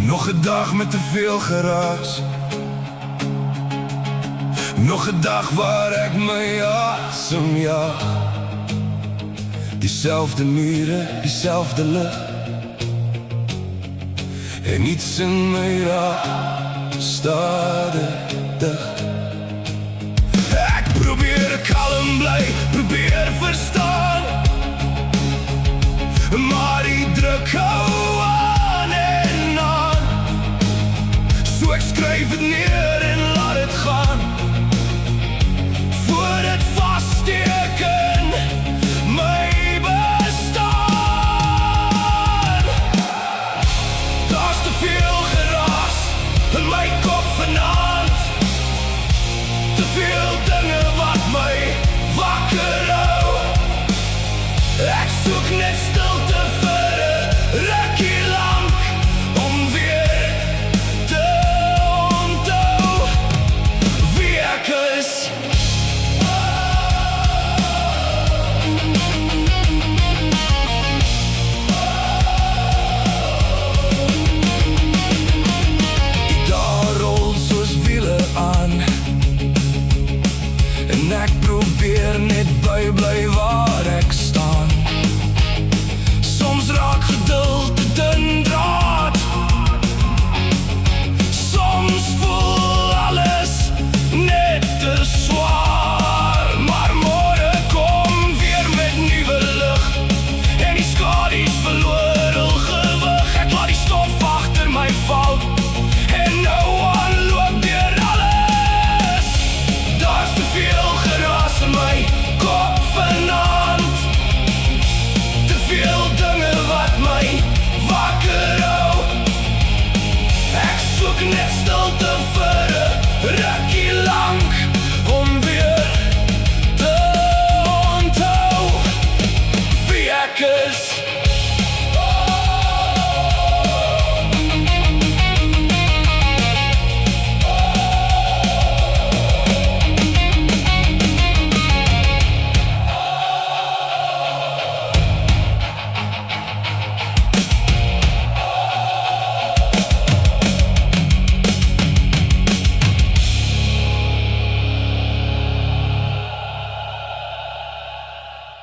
Nog een dag met te veel geraas. Nog een dag waar ek my asem jaag. Diezelfde muren, diezelfde lucht. En iets in my raak stadig. Ek probeer kalm bly, probeer verstaan, maar die druk hou aan en aan. So ek skryf het neer en laat het gaan, voor het vaststeken my bestaan. Daar's te veel geraas in my kop vanaand, te veel dinge wat my wakker hou. Ek soek net stilte vir 'n rukkie lank, om weer te onthou wie ek is. Die dae rol soos wiele aan, en ek probeer net bly waar ek staan. Soms raak geduld te dun draad, soms voel alles net te swaar. Maar môre kom weer met nuwe lig, en die skadu's verloor hul gewig. Ek laat die stof agter my val, en nou aanloop deur alles. Daar's te veel